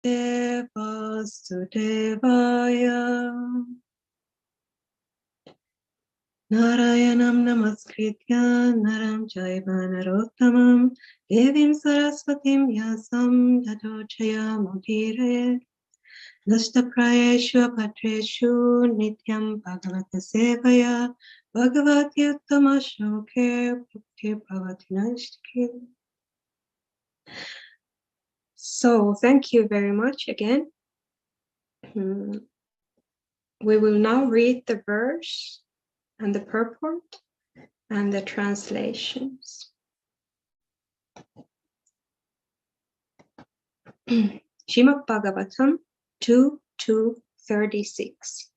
Devasudevaya. Narayanam namaskritya naram chaiva narottamam devim saraswatim yasam tato jayamudire. Nashtaprayeshu apatreshu nityam bhagavata sevaya bhagavati uttama shloke bhakti bhavati naistike. So thank you very much again. We will now read the verse and the purport and the translations. Śrīmad-Bhāgavatam 2.2.36.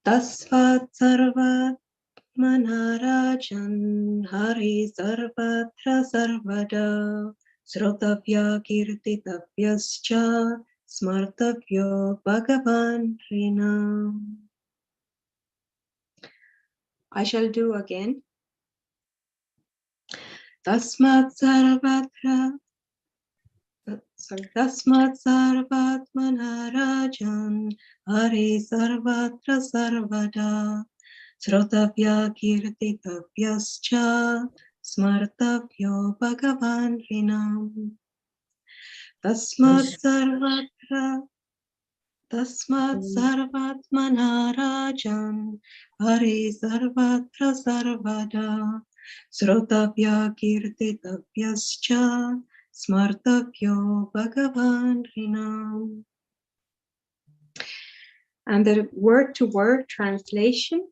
Tasvat sarvat manarajan hari sarvatra sarvada srotavya kirtitavyascha smartavyo bhagavan rinam. I shall do again. Tasmat sarvat manarajan hari sarvatra sarvada srotavya kirtitavyascha smartavyo bhagavan rinam. Tasmat sarvat manarajan hari sarvatra sarvada srotavya kirtitavyascha smartavyo bhagavan rinam. And the word-to-word translation,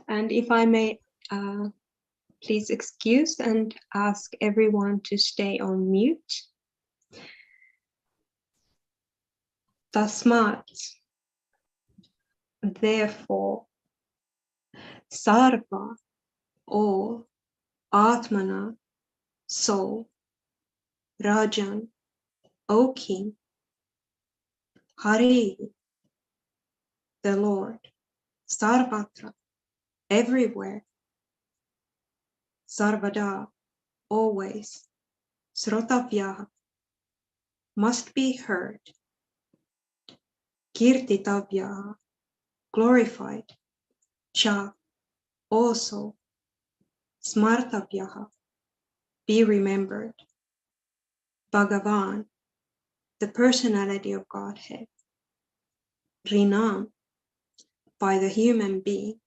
and if I may please excuse and ask everyone to stay on mute. Tasmat, therefore, sarva, all, atmana, soul, rajan, O king, hari, the Lord, sarvatra, everywhere, sarvada, always, srotavya, must be heard, kirtitavya, glorified, cha, also, smartavya, be remembered, Bhagavan, the personality of Godhead, rinam, by the human being.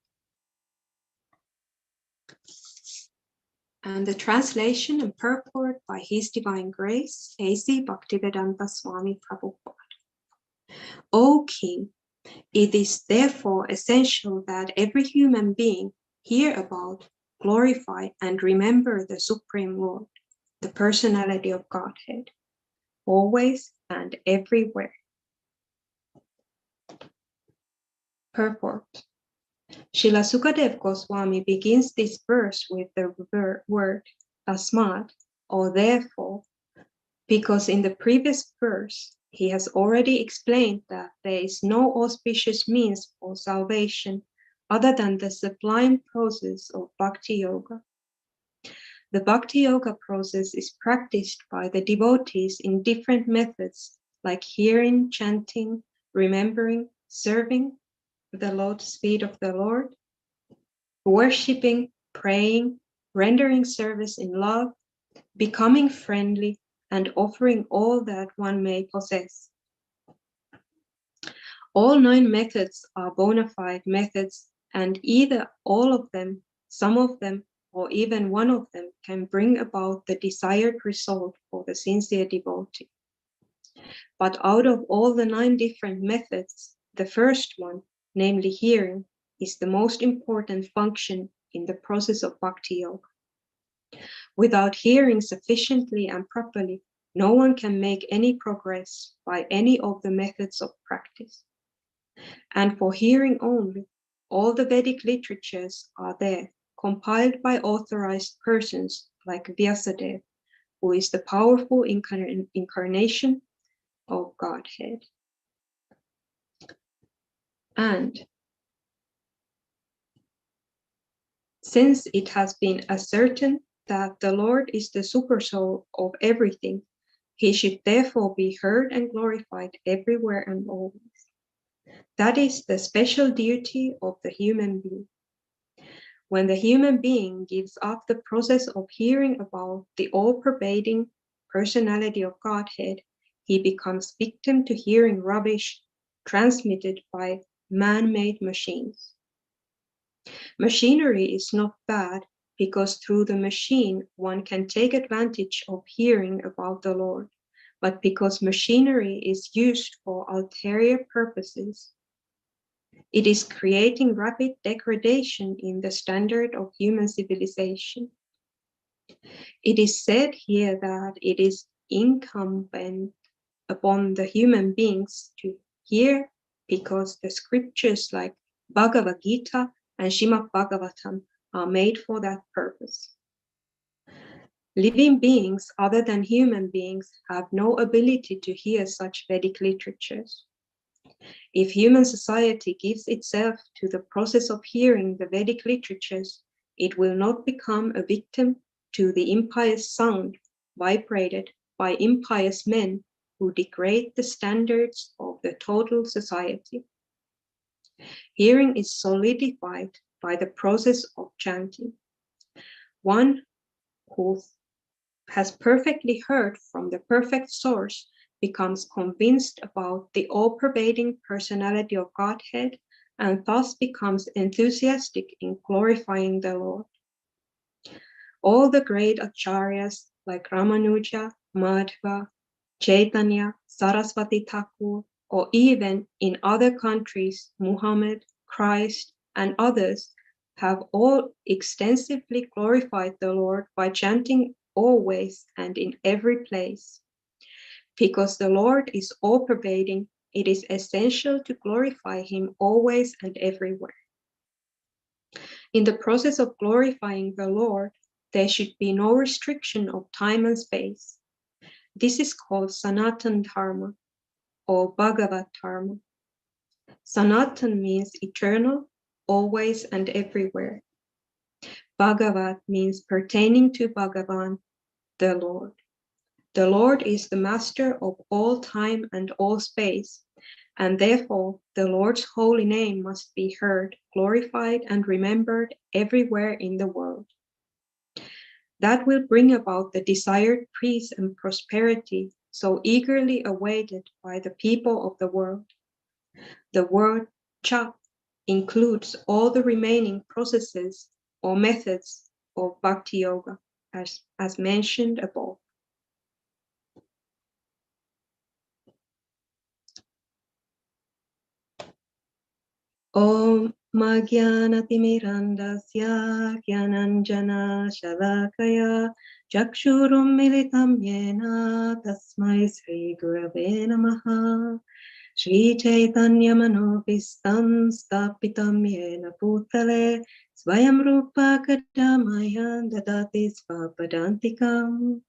And the translation and purport by His Divine Grace, A.C. Bhaktivedanta Swami Prabhupada. O King, it is therefore essential that every human being hear about, glorify, and remember the Supreme Lord, the personality of Godhead, always and everywhere. Purport. Srila Sukadev Goswami begins this verse with the word tasmat, or therefore, because in the previous verse he has already explained that there is no auspicious means for salvation other than the sublime process of Bhakti Yoga. The Bhakti Yoga process is practiced by the devotees in different methods like hearing, chanting, remembering, serving the lotus feet of the Lord, worshipping, praying, rendering service in love, becoming friendly, and offering all that one may possess. All 9 methods are bona fide methods, and either all of them, some of them, or even one of them can bring about the desired result for the sincere devotee. But out of all the 9 different methods, the first one, namely hearing, is the most important function in the process of Bhakti Yoga. Without hearing sufficiently and properly, no one can make any progress by any of the methods of practice. And for hearing only, all the Vedic literatures are there, compiled by authorized persons like Vyasadeva, who is the powerful incarnation of Godhead. And since it has been ascertained that the Lord is the supersoul of everything, He should therefore be heard and glorified everywhere and always. That is the special duty of the human being. When the human being gives up the process of hearing about the all-pervading personality of Godhead, he becomes victim to hearing rubbish transmitted by man-made machines. Machinery is not bad because through the machine one can take advantage of hearing about the Lord, but because machinery is used for ulterior purposes. It is creating rapid degradation in the standard of human civilization. It is said here that it is incumbent upon the human beings to hear because the scriptures like Bhagavad Gita and Śrīmad-Bhāgavatam are made for that purpose. Living beings other than human beings have no ability to hear such Vedic literatures. If human society gives itself to the process of hearing the Vedic literatures, it will not become a victim to the impious sound vibrated by impious men who degrade the standards of the total society. Hearing is solidified by the process of chanting. One who has perfectly heard from the perfect source becomes convinced about the all-pervading personality of Godhead and thus becomes enthusiastic in glorifying the Lord. All the great acharyas like Ramanuja, Madhva, Chaitanya, Saraswati Thakur, or even in other countries, Muhammad, Christ, and others have all extensively glorified the Lord by chanting always and in every place. Because the Lord is all-pervading, it is essential to glorify him always and everywhere. In the process of glorifying the Lord, there should be no restriction of time and space. This is called Sanatan Dharma or Bhagavat Dharma. Sanatan means eternal, always and everywhere. Bhagavat means pertaining to Bhagavan, the Lord. The Lord is the master of all time and all space, and therefore the Lord's holy name must be heard, glorified, and remembered everywhere in the world. That will bring about the desired peace and prosperity so eagerly awaited by the people of the world. The word cha includes all the remaining processes or methods of Bhakti Yoga, as mentioned above. Om Magyanatimirandasya Gyananjana Shalakaya Chakshurum Militam Yena Tasmai Sri Gurave Namaha Shri Chaitanya Manopistam Stapitam Yena Bhutale Svayam Rupa Kadamaya Dadati Svapadantikam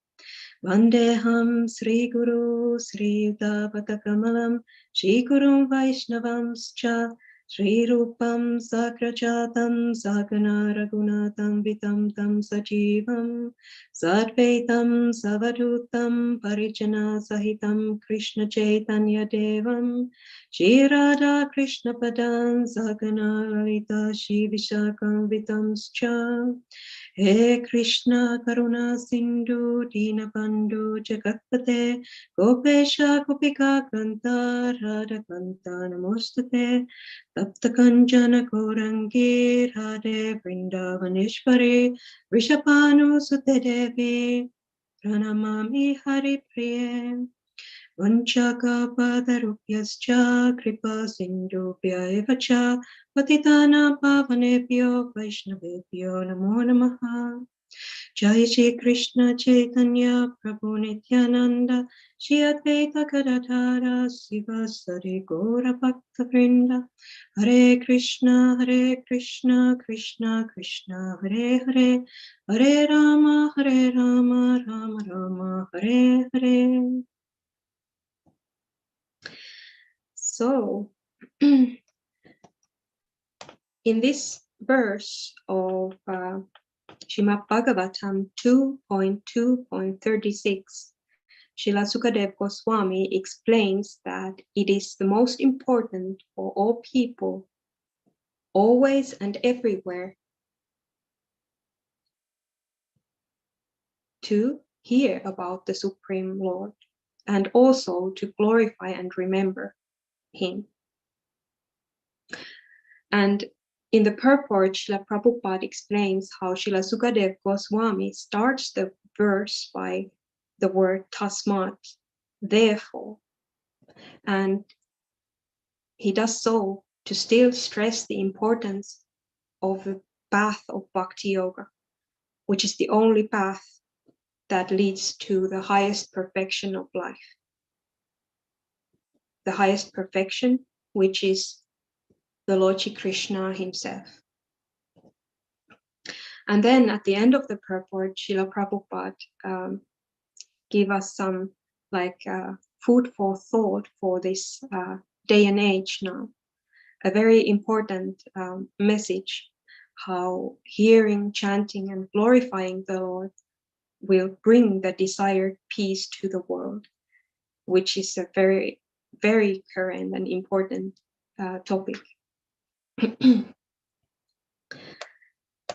Vandeham Sri Guru Sri Udapata Shri Gurum Vaishnavamscha Shri Rupam Sakrachatam Sakana Raghunatam Vitam Tam Sajivam Sadvaitam Savadutam Parijana Sahitam Krishna Chaitanya Devam Shri Radha Krishna Padan Sakana Lalita Shri Vishakam Vitamscha He Krishna Karuna Sindhu Dinabandhu Jagatpate Gopesha Gopika Kanta Radha Kanta Namostate Tapta Kanjana Gaurangi Radhe Vrindavaneshwari Vrishabhanu Sute Devi Pranamami Hari Priye Vanchakapadarupyascha Kripa Sindhubhya Evacha Patitana Pavanebhyo Vaishnavebhyo Namo Namaha Jai Shri Krishna Chaitanya Prabhu Nityananda Shri Advaita Gadadhara Sivasari Gaura Bhakta Vrinda Hare Krishna Krishna Krishna Hare Hare Hare Rama Rama Rama Hare Hare. So, in this verse of Śrīmad-Bhāgavatam 2.2.36, Srila Sukadeva Goswami explains that it is the most important for all people, always and everywhere, to hear about the Supreme Lord and also to glorify and remember him. And in the purport, Srila Prabhupada explains how Srila Sukadeva Goswami starts the verse by the word tasmat, therefore. And he does so to still stress the importance of the path of Bhakti Yoga, which is the only path that leads to the highest perfection of life. The highest perfection, which is the Lord Shri Krishna himself. And then at the end of the purport, Srila Prabhupada give us some food for thought for this day and age now. A very important message, how hearing, chanting, and glorifying the Lord will bring the desired peace to the world, which is a very, very current and important topic.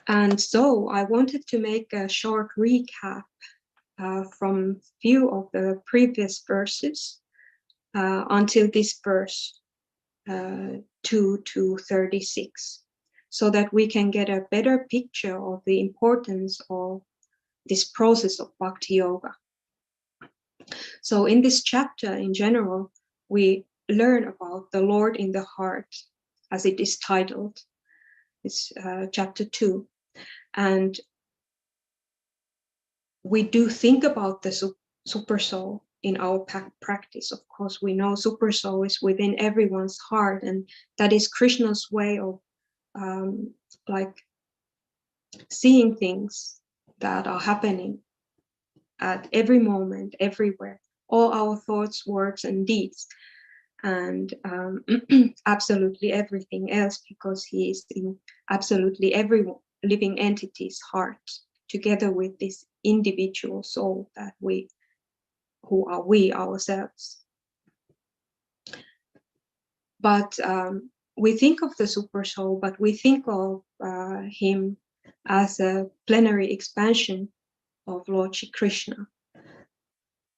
And so I wanted to make a short recap from few of the previous verses until this verse 2.2.36, so that we can get a better picture of the importance of this process of Bhakti Yoga. So in this chapter in general, we learn about the Lord in the heart, as it is titled. It's chapter 2. And we do think about the super soul in our practice. Of course, we know super soul is within everyone's heart, and that is Krishna's way of seeing things that are happening at every moment, everywhere, all our thoughts, words, and deeds, and absolutely everything else, because he is in absolutely every living entity's heart, together with this individual soul that who are we ourselves. But we think of the super soul, but we think of him as a plenary expansion of Lord Shri Krishna,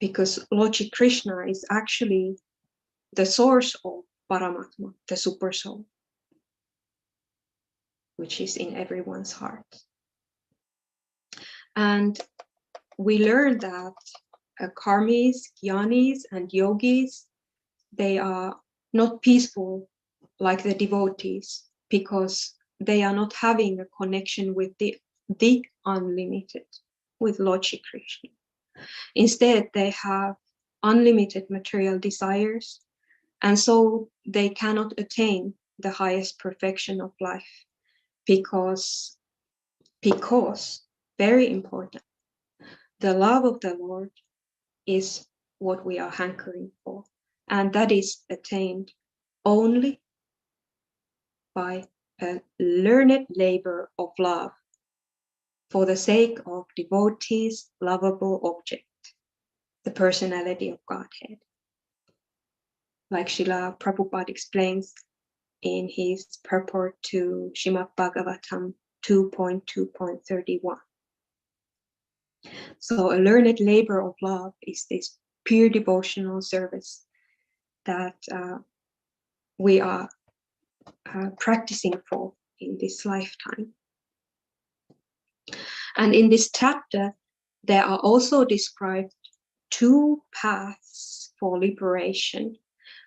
because Lord Shri Krishna is actually the source of Paramatma, the super soul, which is in everyone's heart. And we learn that karmis, jnanis, and yogis, they are not peaceful like the devotees, because they are not having a connection with the unlimited, with Lord Shri Krishna. Instead, they have unlimited material desires, and so they cannot attain the highest perfection of life, because very important, the love of the Lord is what we are hankering for, and that is attained only by a learned labor of love for the sake of devotees' lovable object, the personality of Godhead. Like Srila Prabhupada explains in his purport to Śrīmad-Bhāgavatam 2.2.31. So a learned labor of love is this pure devotional service that we are practicing for in this lifetime. And in this chapter, there are also described two paths for liberation,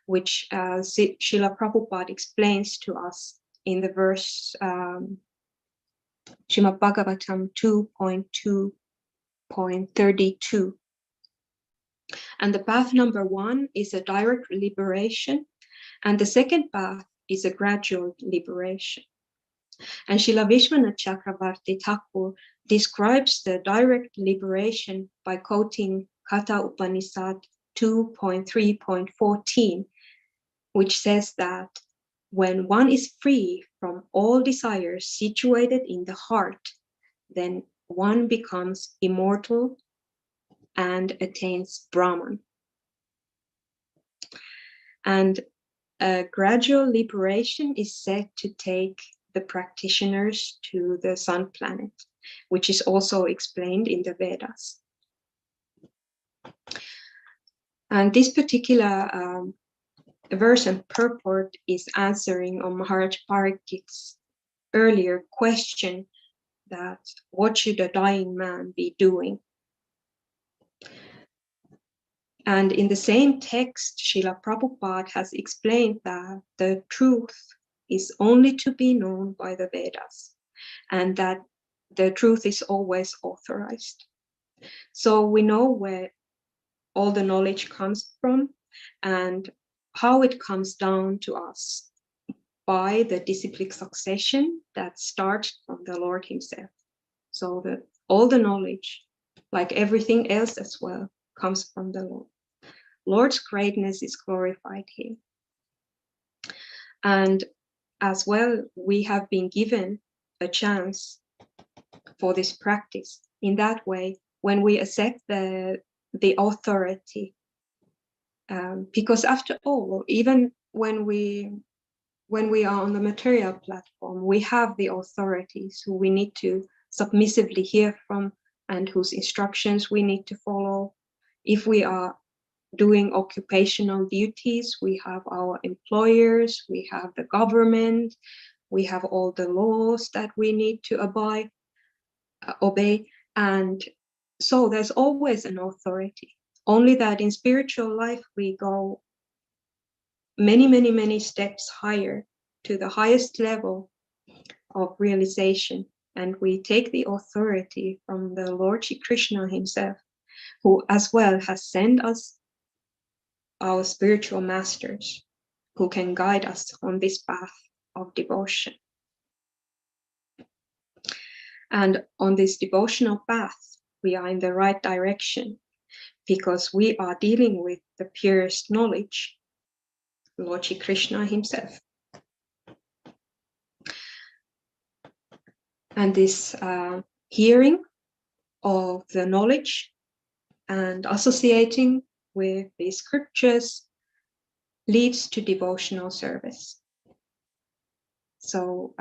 which Srila Prabhupada explains to us in the verse Śrīmad-Bhāgavatam 2.2.32. And the path number one is a direct liberation, and the second path is a gradual liberation. And Srila Vishwanath Chakravarti Thakur describes the direct liberation by quoting Katha Upanishad 2.3.14, which says that when one is free from all desires situated in the heart, then one becomes immortal and attains Brahman. And a gradual liberation is said to take the practitioners to the sun planet, which is also explained in the Vedas. And this particular verse and purport is answering on Maharaj Parikshit's earlier question that what should a dying man be doing? And in the same text, Srila Prabhupada has explained that the truth is only to be known by the Vedas, and that the truth is always authorized. So we know where all the knowledge comes from and how it comes down to us by the disciplic succession that starts from the Lord himself. So that all the knowledge, like everything else as well, comes from the Lord. Lord's greatness is glorified here. And as well, we have been given a chance for this practice. In that way, when we accept the authority, because after all, even when we are on the material platform, we have the authorities who we need to submissively hear from and whose instructions we need to follow. If we are doing occupational duties, we have our employers, we have the government, we have all the laws that we need to obey. And so there's always an authority. Only that in spiritual life, we go many, many, many steps higher to the highest level of realization. And we take the authority from the Lord Shri Krishna himself, who as well has sent us our spiritual masters who can guide us on this path of devotion. And on this devotional path, we are in the right direction because we are dealing with the purest knowledge, Lord Shri Krishna himself. And this hearing of the knowledge and associating with the scriptures leads to devotional service. So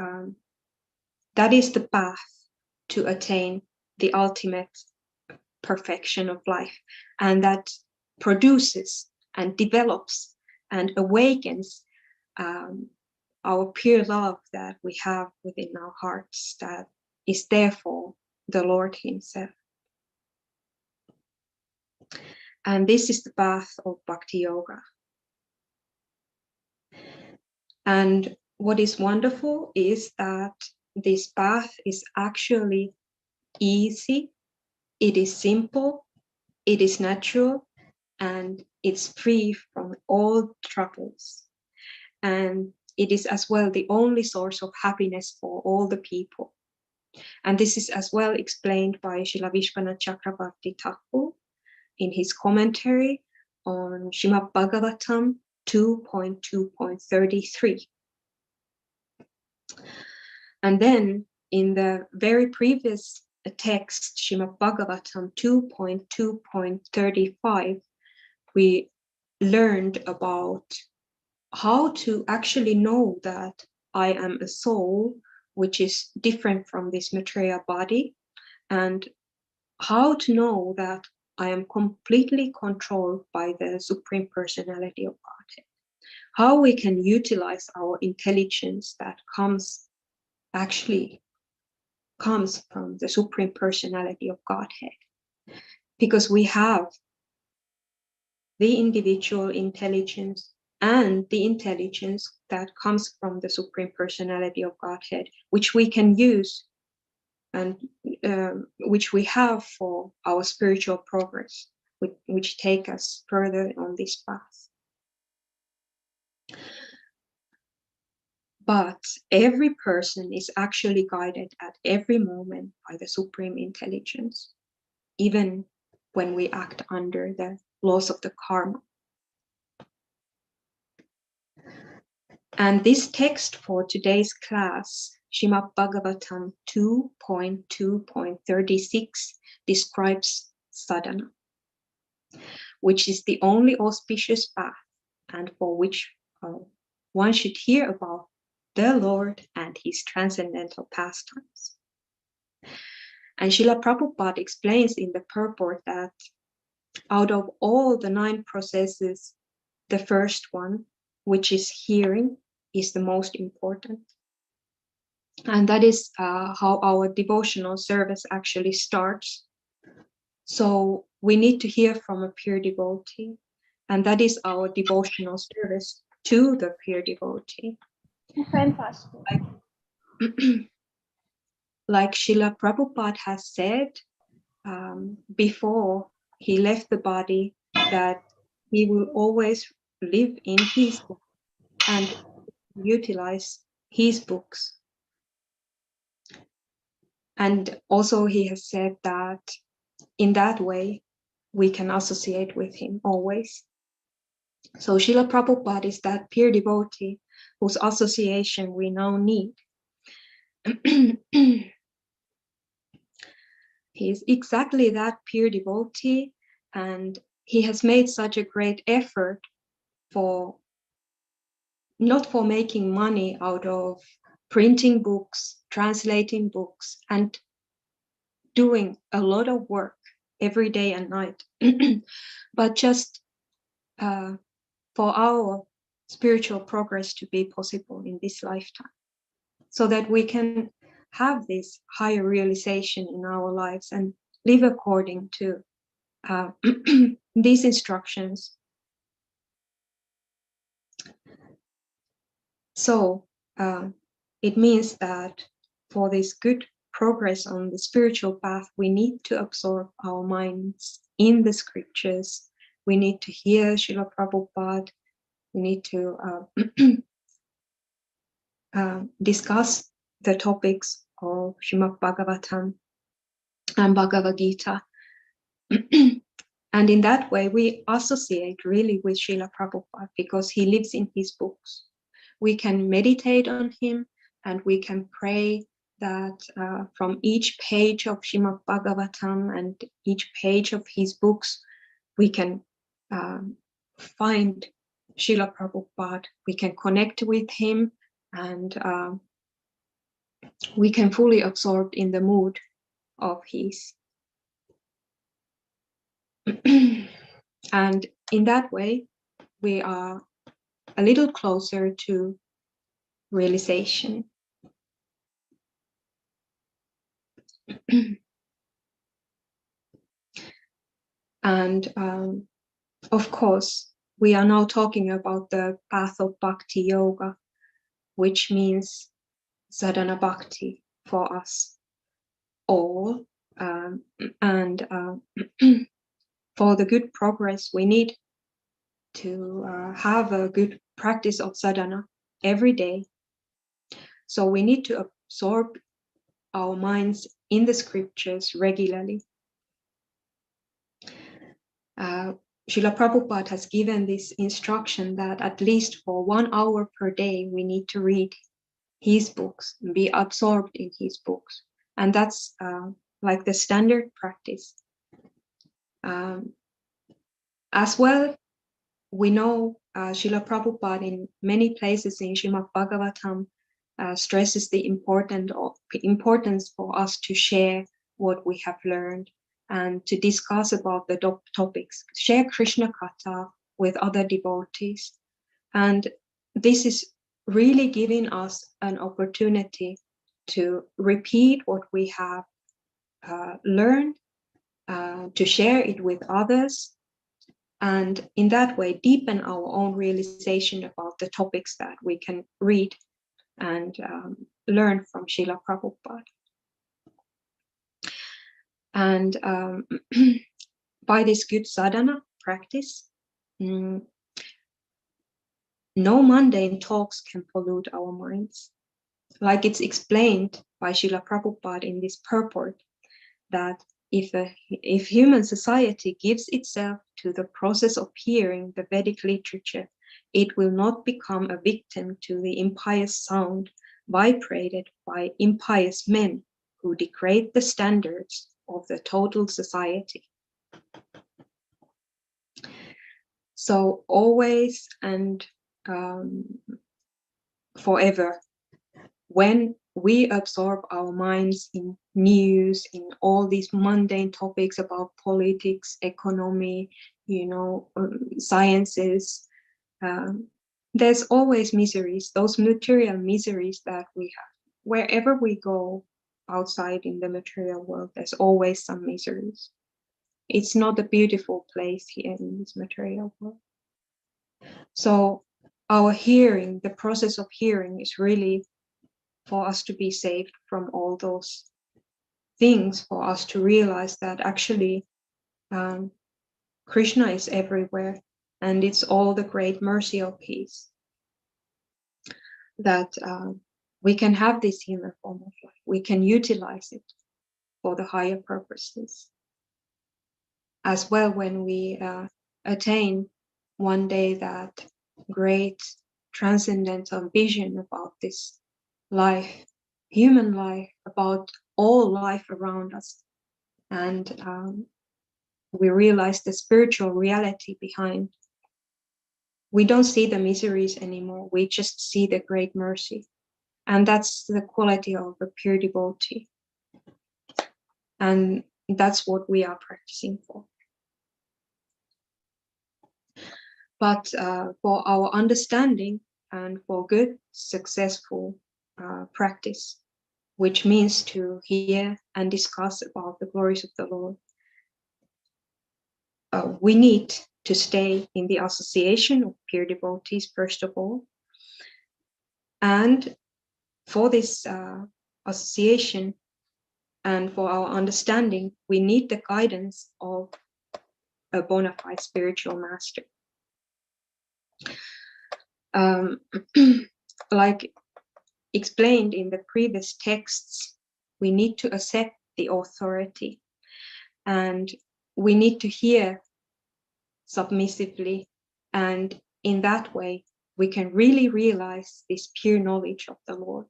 that is the path to attain the ultimate perfection of life, and that produces and develops and awakens our pure love that we have within our hearts, that is therefore the Lord himself. And this is the path of Bhakti Yoga. And what is wonderful is that this path is actually easy, it is simple, it is natural, and it's free from all troubles. And it is as well the only source of happiness for all the people. And this is as well explained by Srila Vishwanath Chakravarti Thakur in his commentary on Śrīmad-Bhāgavatam 2.2.36. And then in the very previous text, Śrīmad-Bhāgavatam 2.2.35, we learned about how to actually know that I am a soul which is different from this material body, and how to know that I am completely controlled by the Supreme Personality of Godhead. How we can utilize our intelligence that comes from the Supreme Personality of Godhead. Because we have the individual intelligence and the intelligence that comes from the Supreme Personality of Godhead, which we can use and which we have for our spiritual progress, which take us further on this path. But every person is actually guided at every moment by the Supreme Intelligence, even when we act under the laws of the karma. And this text for today's class, Śrīmad-Bhāgavatam 2.2.36, describes sadhana. which is the only auspicious path, and for which one should hear about the Lord and his transcendental pastimes. And Srila Prabhupada explains in the purport that out of all the 9 processes, the first one, which is hearing, is the most important. And that is how our devotional service actually starts. So we need to hear from a pure devotee, and that is our devotional service to the pure devotee. Fantastic. Like Srila Prabhupada has said before he left the body, that he will always live in his book and utilize his books. And also he has said that in that way we can associate with him always. So Srila Prabhupada is that pure devotee whose association we now need. He is exactly that pure devotee, and he has made such a great effort for not for making money out of printing books, translating books, and doing a lot of work every day and night, but just for our spiritual progress to be possible in this lifetime, so that we can have this higher realization in our lives and live according to these instructions. So it means that for this good progress on the spiritual path, we need to absorb our minds in the scriptures. We need to hear Srila Prabhupada. We need to discuss the topics of Śrīmad-Bhāgavatam and Bhagavad Gita. And in that way, we associate really with Srila Prabhupada because he lives in his books. We can meditate on him, and we can pray that from each page of Śrīmad-Bhāgavatam and each page of his books, we can find Srila Prabhupada. We can connect with him, and we can fully absorb in the mood of his. And in that way, we are a little closer to realization. And of course, we are now talking about the path of Bhakti Yoga, which means sadhana bhakti for us all. And for the good progress, we need to have a good practice of sadhana every day. So we need to absorb our minds in the scriptures regularly. Srila Prabhupada has given this instruction that at least for 1 hour per day, we need to read his books, be absorbed in his books. And that's like the standard practice. As well, we know Srila Prabhupada in many places in Śrīmad-Bhāgavatam stresses the importance for us to share what we have learned and to discuss about the topics, share Krishna Katha with other devotees. And this is really giving us an opportunity to repeat what we have learned, to share it with others, and in that way deepen our own realization about the topics that we can read and learn from Srila Prabhupada. And by this good sadhana practice, no mundane talks can pollute our minds. Like it's explained by Srila Prabhupada in this purport, that if human society gives itself to the process of hearing the Vedic literature, it will not become a victim to the impious sound vibrated by impious men who degrade the standards of the total society. So always and forever, when we absorb our minds in news, in all these mundane topics about politics, economy, sciences, there's always miseries, those material miseries that we have. Wherever we go outside in the material world, there's always some miseries. It's not a beautiful place here in this material world. So our hearing, the process of hearing, is really for us to be saved from all those things, for us to realize that actually Krishna is everywhere, and it's all the great mercy of peace that we can have this human form of life. We can utilize it for the higher purposes. As well, when we attain one day that great transcendental vision about this life, human life, about all life around us, and we realize the spiritual reality behind. We don't see the miseries anymore. We just see the great mercy. And that's the quality of a pure devotee. And that's what we are practicing for. But for our understanding and for good, successful practice, which means to hear and discuss about the glories of the Lord, we need to stay in the association of pure devotees, first of all. And for this association and for our understanding, we need the guidance of a bona fide spiritual master. Like explained in the previous texts, we need to accept the authority, and we need to hear submissively, and in that way we can really realize this pure knowledge of the Lord.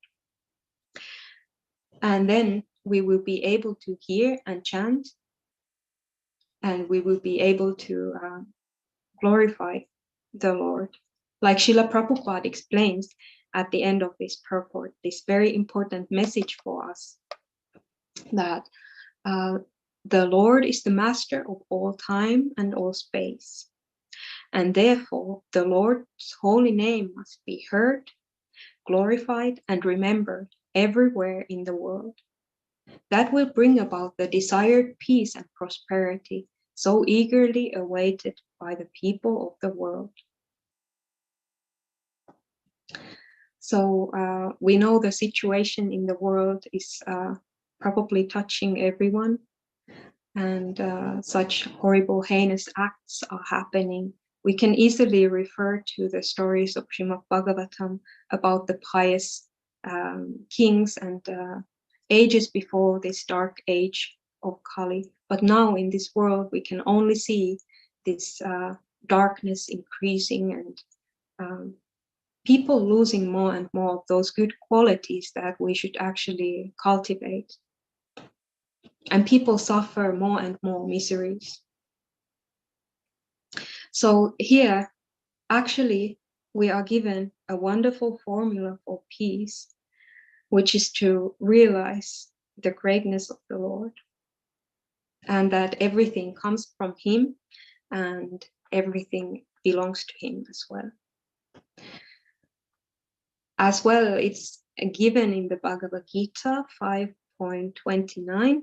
And then we will be able to hear and chant, and we will be able to glorify the Lord. Like Srila Prabhupada explains at the end of this purport, this very important message for us, that the Lord is the master of all time and all space. And therefore, the Lord's holy name must be heard, glorified, and remembered everywhere in the world. That will bring about the desired peace and prosperity so eagerly awaited by the people of the world. So we know the situation in the world is probably touching everyone, and such horrible, heinous acts are happening. We can easily refer to the stories of Śrīmad-Bhāgavatam about the pious kings and ages before this dark age of Kali. But now in this world, we can only see this darkness increasing, and people losing more and more of those good qualities that we should actually cultivate. And people suffer more and more miseries. So here, actually, we are given a wonderful formula for peace, which is to realize the greatness of the Lord, and that everything comes from Him and everything belongs to Him as well. As well, it's given in the Bhagavad Gita 5.29.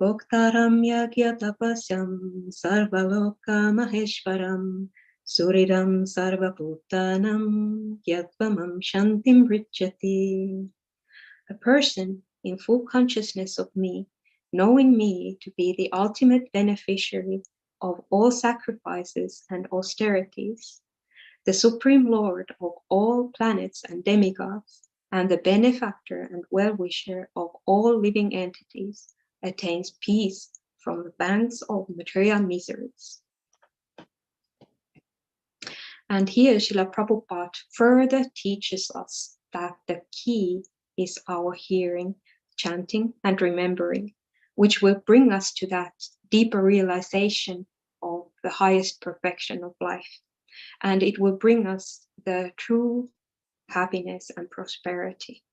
Bhoktaram yagya tapasyam sarvaloka maheshwaram suridam sarvabhutanam yatvamam shantim richati. A person in full consciousness of me, knowing me to be the ultimate beneficiary of all sacrifices and austerities, the Supreme Lord of all planets and demigods, and the benefactor and well-wisher of all living entities, attains peace from the banks of material miseries. And here Srila Prabhupada further teaches us that the key is our hearing, chanting, and remembering, which will bring us to that deeper realization of the highest perfection of life. And it will bring us the true happiness and prosperity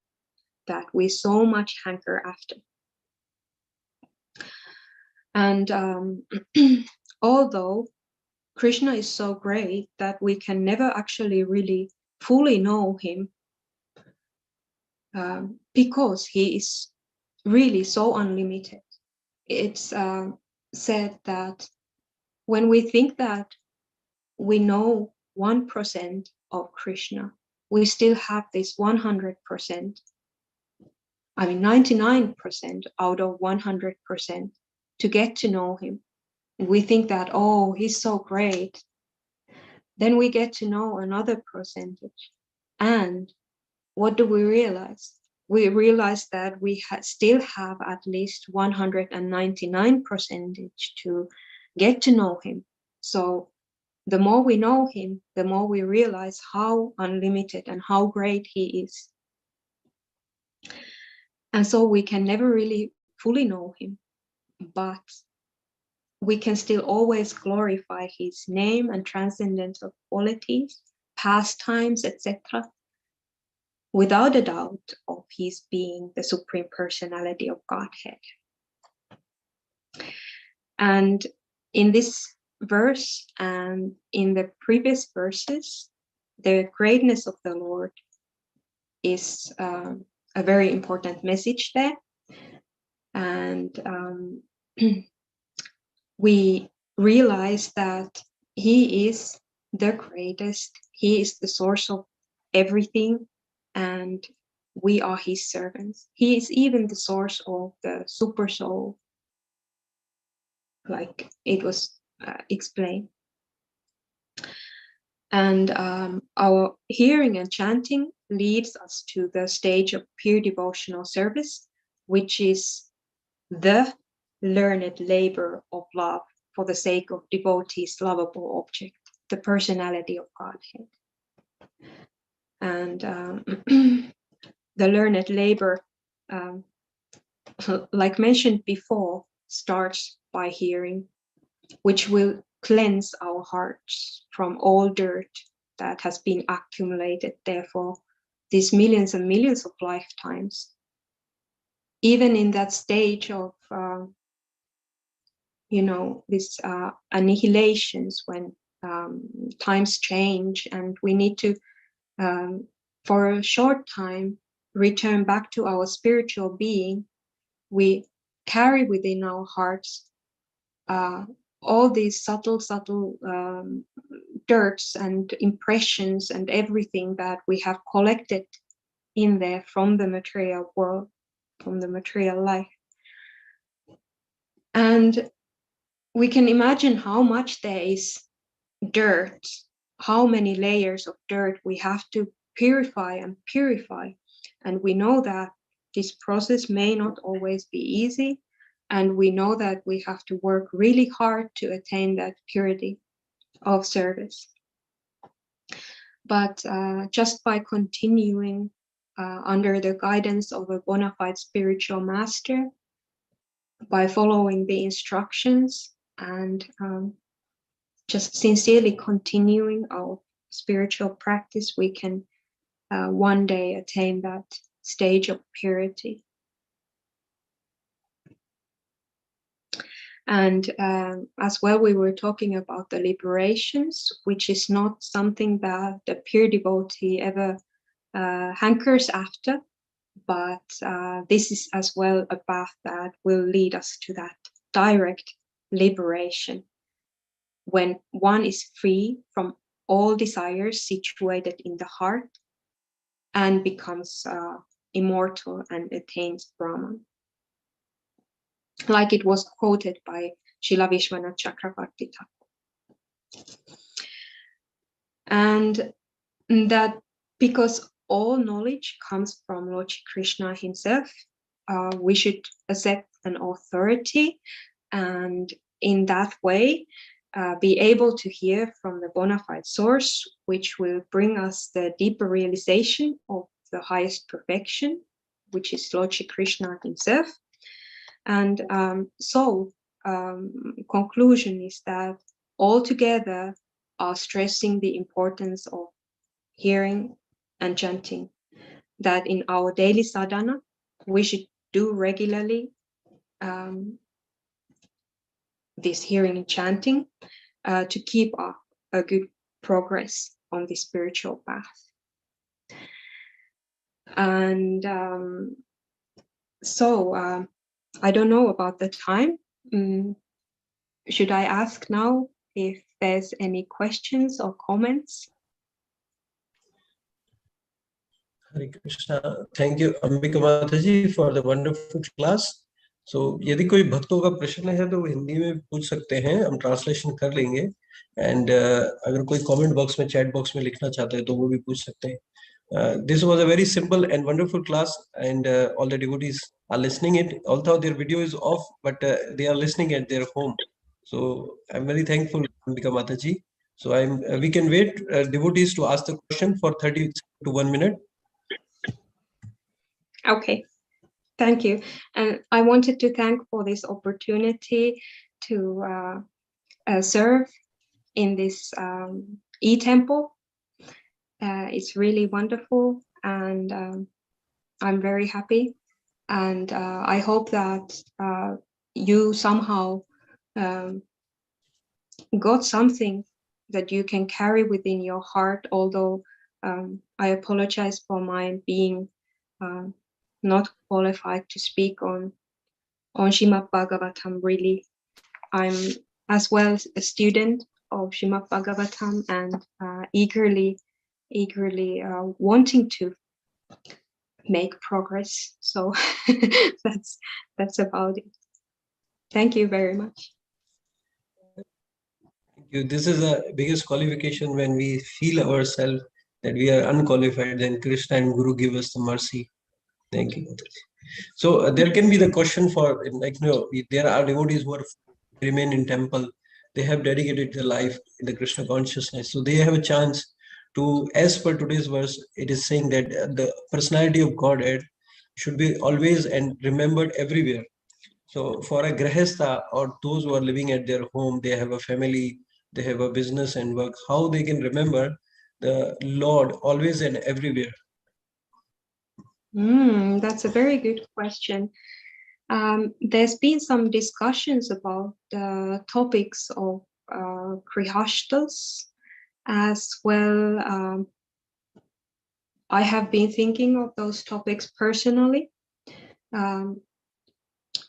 that we so much hanker after. And although Krishna is so great that we can never actually really fully know him, because he is really so unlimited. It's said that when we think that we know 1% of Krishna, we still have this 100%, 99% out of 100% to get to know him. And we think that, oh, he's so great. Then we get to know another percentage. And what do we realize? We realize that we still have at least 199% to get to know him. So the more we know him, the more we realize how unlimited and how great he is. And so we can never really fully know him, but we can still always glorify his name and transcendental qualities, pastimes, etc., without a doubt of his being the Supreme Personality of Godhead. And in this verse and in the previous verses, the greatness of the Lord is a very important message there. And we realize that he is the greatest, he is the source of everything, and we are his servants. He is even the source of the super soul, like it was explained. And our hearing and chanting leads us to the stage of pure devotional service, which is the learned labor of love for the sake of devotees' lovable object, the personality of Godhead. And the learned labor, like mentioned before, starts by hearing, which will cleanse our hearts from all dirt that has been accumulated there for these millions and millions of lifetimes. Even in that stage of, this annihilations, when times change and we need to, for a short time, return back to our spiritual being, we carry within our hearts all these subtle dirts and impressions and everything that we have collected in there from the material world, from the material life. And we can imagine how much there is dirt, how many layers of dirt we have to purify. And we know that this process may not always be easy. And we know that we have to work really hard to attain that purity of service. But just by continuing under the guidance of a bona fide spiritual master, by following the instructions and just sincerely continuing our spiritual practice, we can one day attain that stage of purity. And as well, we were talking about the liberations, which is not something that the pure devotee ever hankers after, but this is as well a path that will lead us to that direct liberation, when one is free from all desires situated in the heart and becomes immortal and attains Brahman. Like it was quoted by Srila Vishwanath Chakravarti Thakur. And that because all knowledge comes from Lord Krishna himself, we should accept an authority, and in that way be able to hear from the bona fide source, which will bring us the deeper realization of the highest perfection, which is Lord Krishna himself. And conclusion is that all together are stressing the importance of hearing and chanting, that in our daily sadhana, we should do regularly this hearing and chanting to keep up a good progress on the spiritual path. And so I don't know about the time. Should I ask now if there's any questions or comments? Hare Krishna. Thank you, Ambika Mataji, for the wonderful class. So, यदि कोई भक्तों का प्रश्न है तो वो हिंदी में पूछ सकते हैं, हम ट्रांसलेशन कर लेंगे. एंड अगर कोई कमेंट बॉक्स में, चैट बॉक्स में लिखना चाहते हैं तो वो भी पूछ सकते हैं. This was a very simple and wonderful class, and all the devotees are listening it. Although their video is off, but they are listening at their home. So I'm very thankful, Ambika Mataji. So we can wait devotees to ask the question for 30 to 1 minute. Okay, thank you. And I wanted to thank for this opportunity to serve in this e-temple. It's really wonderful, and I'm very happy. And I hope that you somehow got something that you can carry within your heart, although I apologize for my being not qualified to speak on Śrīmad-Bhāgavatam. Really, I'm as well a student of Śrīmad-Bhāgavatam and eagerly wanting to make progress. So that's about it. Thank you very much. Thank you. This is the biggest qualification when we feel ourselves that we are unqualified, then Krishna and Guru give us the mercy. Thank you. So there can be the question for, like, there are devotees who remain in temple. They have dedicated their life in the Krishna consciousness. So they have a chance to, as per today's verse, it is saying that the personality of Godhead should be always and remembered everywhere. So for a grahastha or those who are living at their home, they have a family, they have a business and work, how they can remember the Lord always and everywhere? That's a very good question. There's been some discussions about the topics of grihasthas as well. I have been thinking of those topics personally.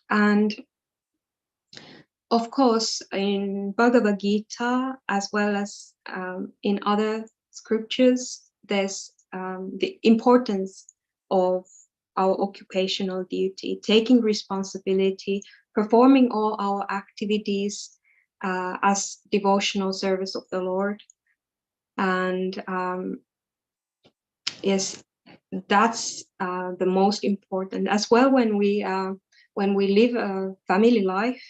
And of course, in Bhagavad Gita, as well as in other scriptures, there's the importance of our occupational duty, taking responsibility, performing all our activities as devotional service of the Lord. And yes, that's the most important. As well, when we live a family life,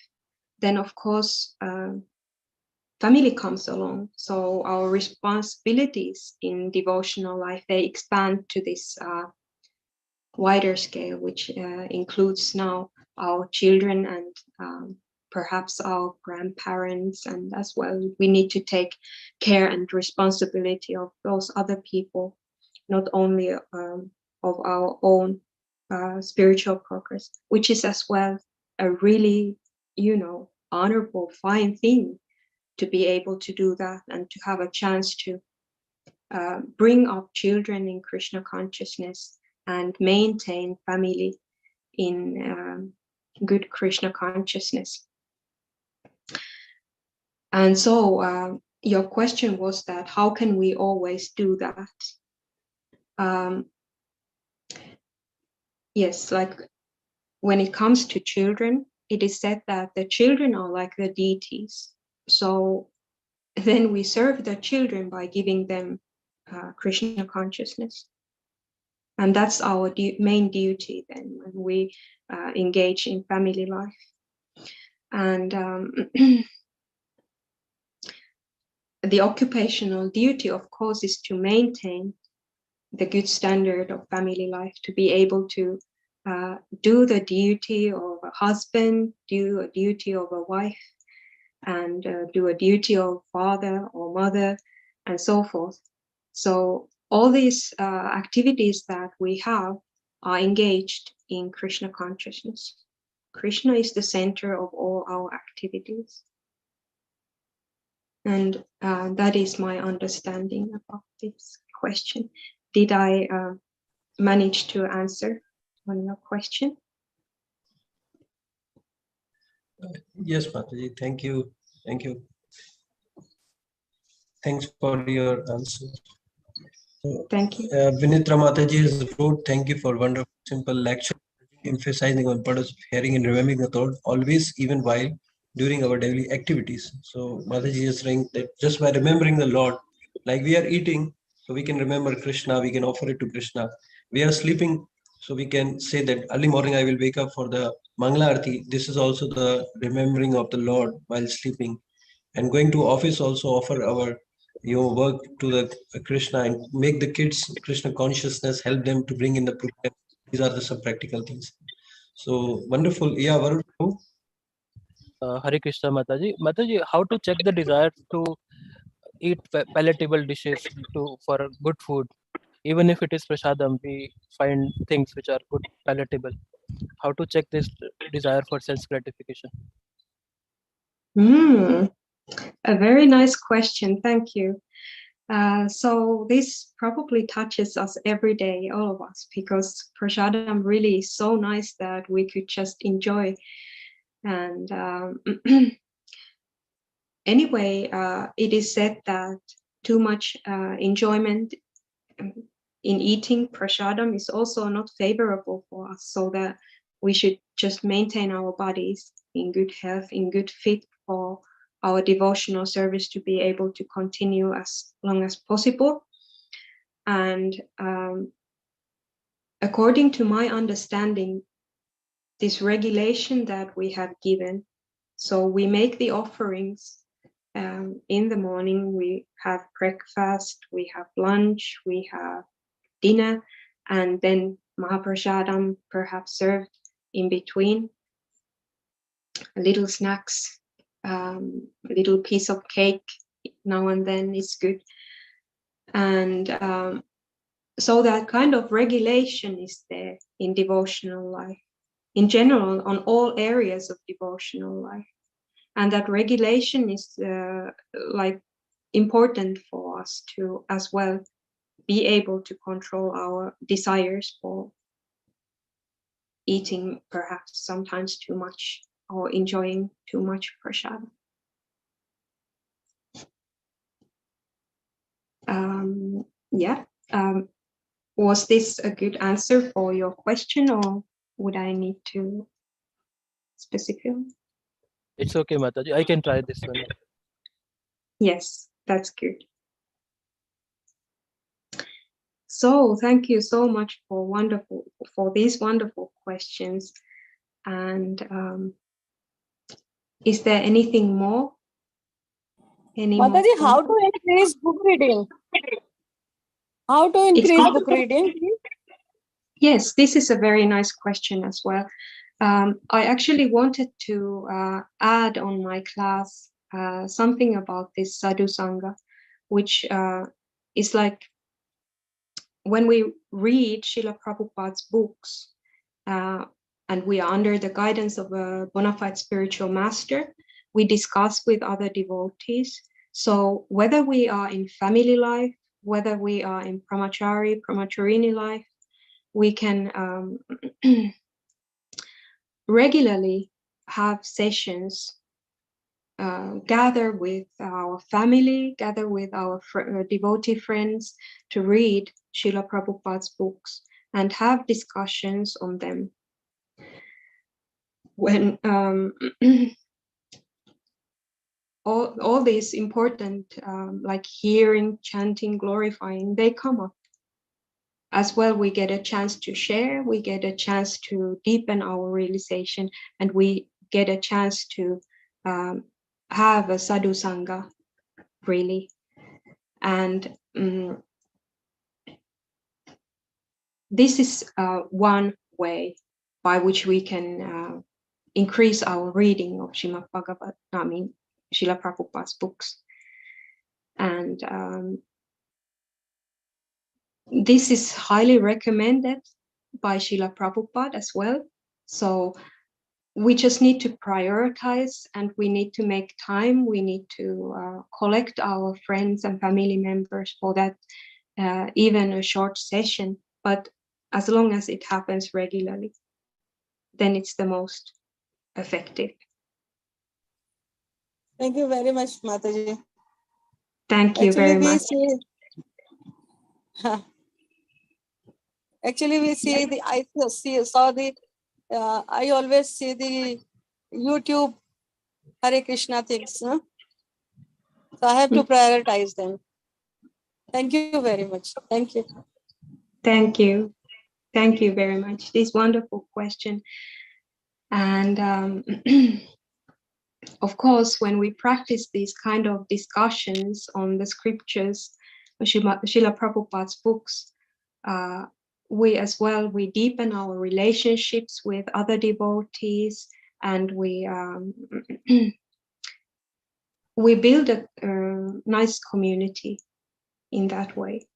then of course family comes along. So our responsibilities in devotional life, they expand to this wider scale, which includes now our children and perhaps our grandparents, and as well we need to take care and responsibility of those other people, not only of our own spiritual progress, which is as well a really, honorable, fine thing to be able to do that and to have a chance to bring up children in Krishna consciousness and maintain family in good Krishna consciousness. And so your question was that how can we always do that? Yes, like when it comes to children, it is said that the children are like the deities. So then we serve the children by giving them Krishna consciousness. And that's our main duty then when we engage in family life. And the occupational duty, of course, is to maintain the good standard of family life, to be able to do the duty of a husband, do a duty of a wife, and do a duty of father or mother and so forth. So all these activities that we have are engaged in Krishna consciousness. Krishna is the center of all our activities. And that is my understanding about this question. Did I manage to answer on your question? Yes, Mataji. Thank you. Thank you. Thanks for your answer. Thank you. Vinitra Mataji has wrote, thank you for wonderful, simple lecture, emphasizing on purpose of hearing and remembering the thought, always, even while during our daily activities. So Mataji is saying that just by remembering the Lord, like we are eating, so we can remember Krishna, we can offer it to Krishna. We are sleeping, so we can say that early morning I will wake up for the Mangala Arati. This is also the remembering of the Lord while sleeping. And going to office also offer our work to the Krishna and make the kids Krishna consciousness, help them to bring in the program. These are the some practical things. So wonderful. Yeah, Varun. Hare Krishna Mataji. Mataji, how to check the desire to eat palatable dishes for good food? Even if it is prasadam, we find things which are good, palatable. How to check this desire for sense gratification? A very nice question. Thank you. So this probably touches us every day, all of us, because prasadam really is so nice that we could just enjoy. And anyway, it is said that too much enjoyment in eating prasadam is also not favorable for us, so that we should just maintain our bodies in good health, in good fit for our devotional service to be able to continue as long as possible. And according to my understanding, this regulation that we have given, so we make the offerings in the morning, we have breakfast, we have lunch, we have dinner, and then Mahaprasadam perhaps served in between, little snacks, a little piece of cake now and then is good. And so that kind of regulation is there in devotional life, in general, on all areas of devotional life. And that regulation is like important for us to as well be able to control our desires for eating perhaps sometimes too much or enjoying too much prasadam. Yeah. Was this a good answer for your question, or would I need to specify? It's okay, Mataji. I can try this one. Yes, that's good. So thank you so much for these wonderful questions. And is there anything more? Mataji, how to increase book reading? How to increase book reading? Yes, this is a very nice question as well. I actually wanted to add on my class something about this sadhu sangha, which is like when we read Srila Prabhupada's books and we are under the guidance of a bona fide spiritual master, we discuss with other devotees. So whether we are in family life, whether we are in brahmacharini life, we can regularly have sessions, gather with our family, gather with our devotee friends to read Srila Prabhupada's books and have discussions on them. When all these important, like hearing, chanting, glorifying, they come up. As well, we get a chance to share, we get a chance to deepen our realization, and we get a chance to have a sadhu sangha, really. And this is one way by which we can increase our reading of Śrīmad-Bhāgavatam, Srila Prabhupada's books. And this is highly recommended by Srila Prabhupada as well. So we just need to prioritize, and we need to make time. We need to collect our friends and family members for that, even a short session. But as long as it happens regularly, then it's the most effective. Thank you very much, Mataji. Thank you very much. Actually, we see the, saw the, I always see the YouTube Hare Krishna things. Huh? So I have to prioritize them. Thank you very much. Thank you. Thank you. Thank you very much. This wonderful question. And of course, when we practice these kind of discussions on the scriptures, Srila Prabhupada's books, we deepen our relationships with other devotees, and we build a nice community in that way.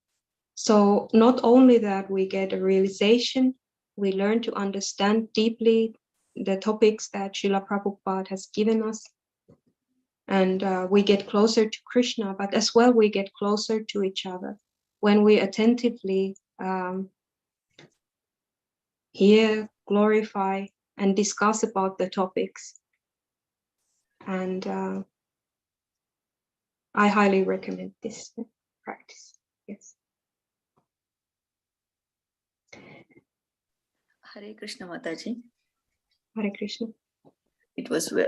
So not only that we get a realization, we learn to understand deeply the topics that Srila Prabhupada has given us, and we get closer to Krishna, but as well we get closer to each other when we attentively hear, glorify, and discuss about the topics. And I highly recommend this practice. Yes. Hare Krishna, Mataji. Hare Krishna. It was a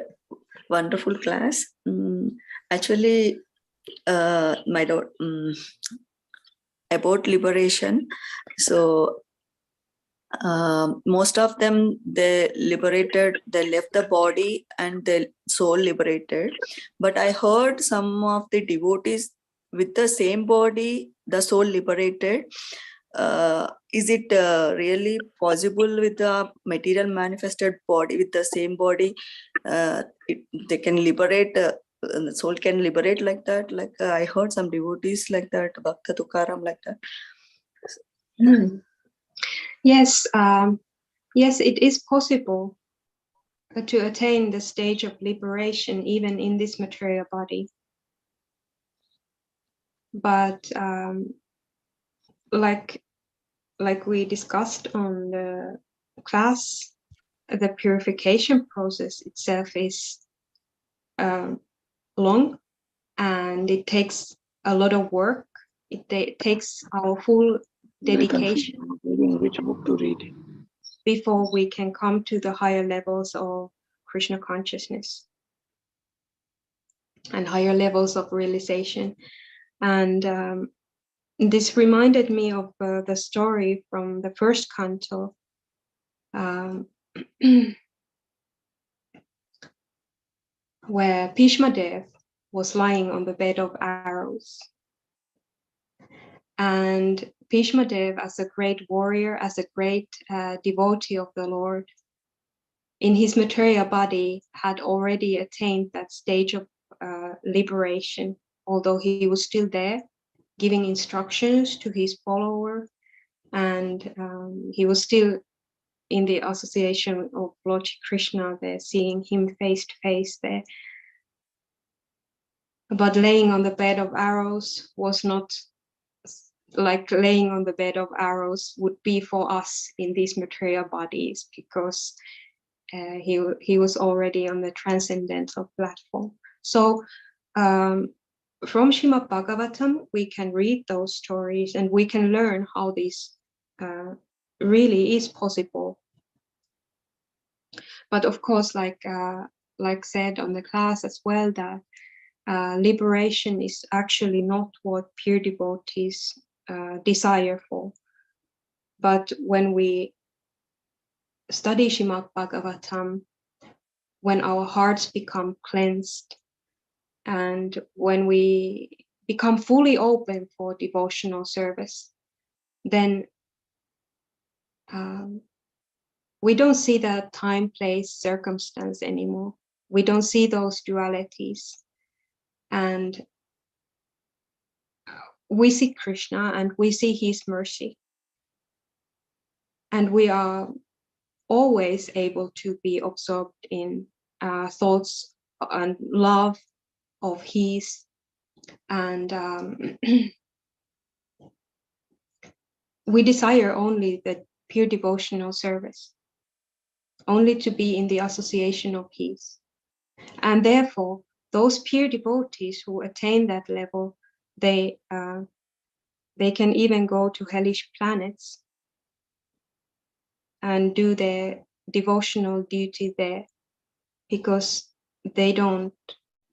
wonderful class. Actually, my daughter, about liberation. So most of them, they left the body and the soul liberated. But I heard some of the devotees with the same body, the soul liberated. Is it really possible with the material manifested body, with the same body, they can liberate, the soul can liberate like that? Like I heard some devotees like that, Bhakta Tukaram like that. Yes, yes, it is possible to attain the stage of liberation even in this material body. But like we discussed on the class, the purification process itself is long, and it takes a lot of work. It takes our full dedication. Which book to read? Before we can come to the higher levels of Krishna consciousness and higher levels of realization. And this reminded me of the story from the first canto, where Bhishma Dev was lying on the bed of arrows. And Bhishma Dev, as a great warrior, as a great devotee of the Lord, in his material body had already attained that stage of liberation, although he was still there giving instructions to his follower, and he was still in the association of Lord Krishna there, seeing him face to face there. But laying on the bed of arrows was not like laying on the bed of arrows would be for us in these material bodies, because he was already on the transcendental platform. So from Śrīmad-Bhāgavatam, we can read those stories and we can learn how this really is possible. But of course, like said on the class as well, that liberation is actually not what pure devotees desire for. But when we study Śrīmad-Bhāgavatam, when our hearts become cleansed, and when we become fully open for devotional service, then we don't see that time, place, circumstance anymore. We don't see those dualities. And we see Krishna and we see his mercy. And we are always able to be absorbed in thoughts and love of his. And we desire only the pure devotional service, only to be in the association of his. And therefore, those pure devotees who attain that level, they can even go to hellish planets and do their devotional duty there, because they don't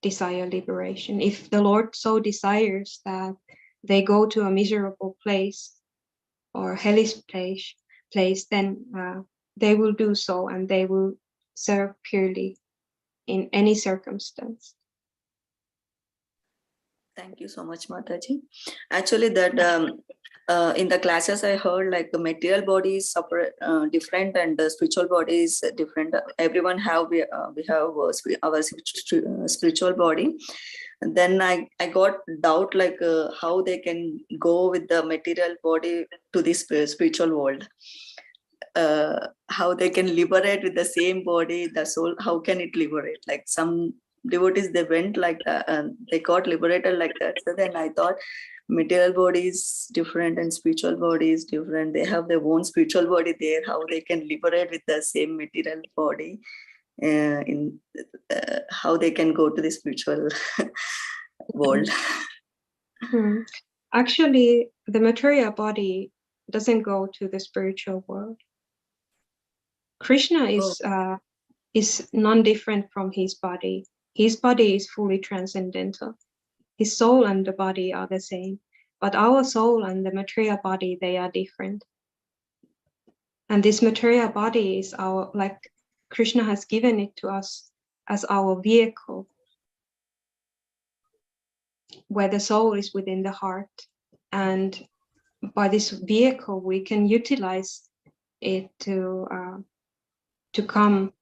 desire liberation. If the Lord so desires that they go to a miserable place or hellish place, then they will do so, and they will serve purely in any circumstance. Thank you so much, Mataji. Actually, that in the classes I heard, like the material body is separate, different, and the spiritual body is different. Everyone we have our spiritual body. And then I got doubt, like how they can go with the material body to this spiritual world. How they can liberate with the same body, the soul. How can it liberate? Like some devotees, they went like that and they got liberated like that. So then I thought material body is different and spiritual body is different. They have their own spiritual body there. How they can liberate with the same material body? How they can go to the spiritual world? Actually, the material body doesn't go to the spiritual world. Krishna is non-different from his body. His body is fully transcendental. His soul and the body are the same, but our soul and the material body, they are different. And this material body is like Krishna has given it to us as our vehicle, where the soul is within the heart. And by this vehicle, we can utilize it to come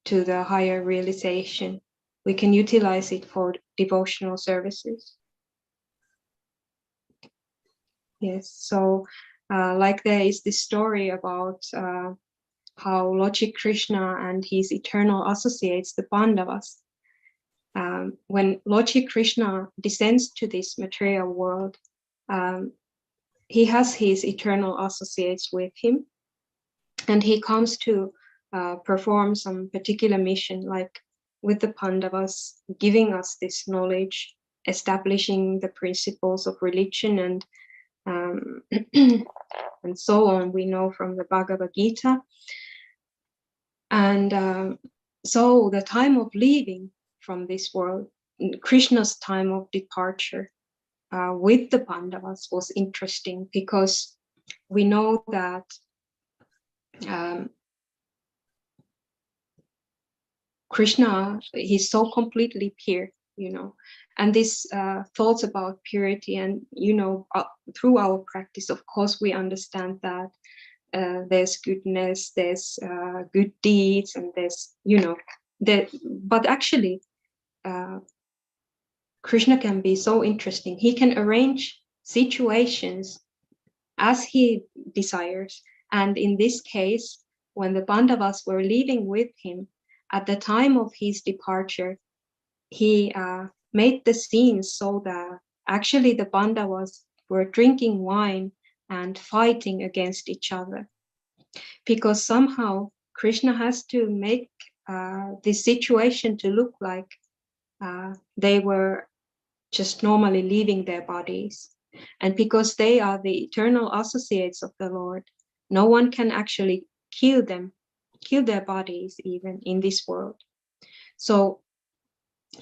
to the higher realization. We can utilize it for devotional services. Yes, so like there is this story about how Lord Krishna and his eternal associates, the Pandavas, when Lord Krishna descends to this material world, he has his eternal associates with him, and he comes to perform some particular mission, like with the Pandavas, giving us this knowledge, establishing the principles of religion, and and so on. We know from the Bhagavad Gita. And so the time of leaving from this world, Krishna's time of departure with the Pandavas was interesting, because we know that Krishna, he's so completely pure, and this thoughts about purity, and through our practice, of course, we understand that there's goodness, there's good deeds, and there's but actually Krishna can be so interesting. He can arrange situations as he desires, and in this case, when the Pandavas were leaving with him, at the time of his departure, he made the scene so that actually the Pandavas were drinking wine and fighting against each other, because somehow Krishna has to make this situation to look like they were just normally leaving their bodies. And because they are the eternal associates of the Lord, no one can actually kill them, kill their bodies even in this world. So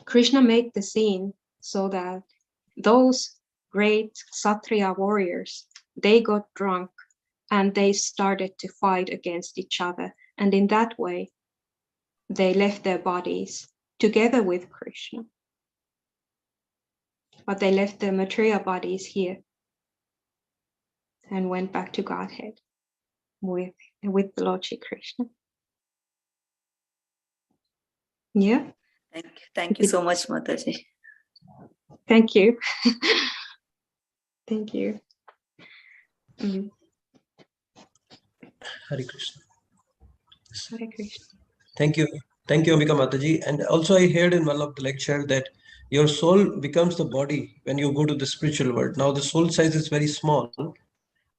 Krishna made the scene so that those great Kshatriya warriors, they got drunk and they started to fight against each other. And in that way, they left their bodies together with Krishna. But they left the material bodies here and went back to Godhead with the Lord Shri Krishna. Yeah. Thank you so much, Mataji. Thank you. Thank you. Hare Krishna. Hare Krishna. Thank you. Thank you, Ambika Mataji. And also I heard in one of the lecture that your soul becomes the body when you go to the spiritual world. Now the soul size is very small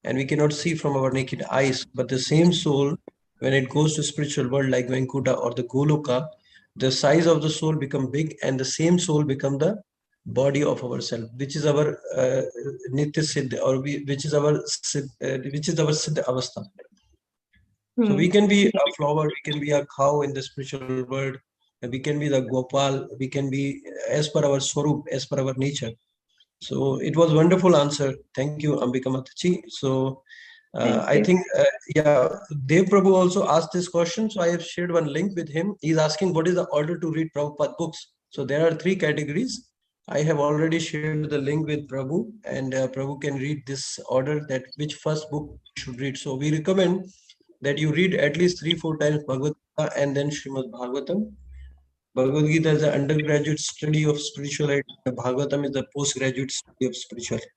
and we cannot see from our naked eyes, but the same soul, when it goes to spiritual world like Vaikuntha or the Goloka, the size of the soul become big and the same soul become the body of ourself, which is our Nitya Siddha, or which is our Siddha Avastha. So we can be a flower, we can be a cow in the spiritual world, we can be the Gopal, we can be as per our Swarup, as per our nature. So it was wonderful answer. Thank you, Ambika Mataji. So I think, yeah, Dev Prabhu also asked this question. So I have shared one link with him. He's asking what is the order to read Prabhupada books. So there are 3 categories. I have already shared the link with Prabhu, and Prabhu can read this order that which first book you should read. So we recommend that you read at least 3-4 times Bhagavad Gita and then Śrīmad-Bhāgavatam. Bhagavad Gita is the undergraduate study of spirituality. Bhagavatam is the postgraduate study of spirituality.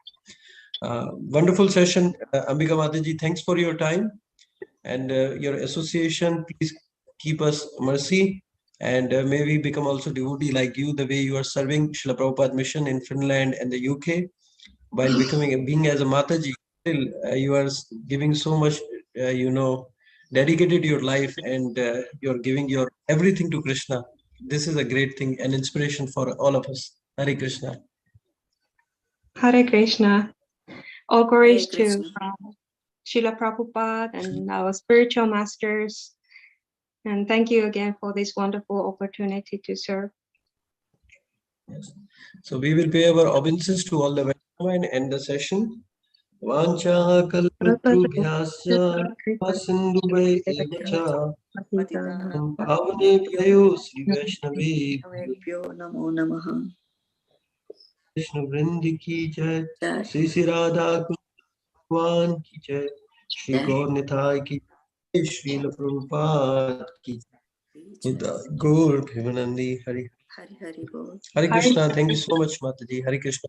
Wonderful session, Ambika Mataji. Thanks for your time and your association. Please keep us mercy, and may we become also devotee like you, the way you are serving Srila Prabhupada mission in Finland and the UK. While being as a Mataji, still you are giving so much, dedicated your life, and you're giving your everything to Krishna. This is a great thing, an inspiration for all of us. Hare Krishna. Hare Krishna. All glories to Krishna. Srila Prabhupada and our spiritual masters. And thank you again for this wonderful opportunity to serve. Yes. So we will pay our obeisances to all the Vaishnava and end the session. Vancha kalpatrubhyascha sindhubhai evacha bhavane Sri Vaishnavi Namo Namaha. Krishna Vrindi ki jai, Sri Sri Radha Bhagwan ki jai, Shri Gaur Nitai ki jai, Srila Prabhupada ki jai, Gaur Bhimanandi Hari. Hari Hari Bol. Hare Krishna. Thank you so much, Mataji. Hare Krishna.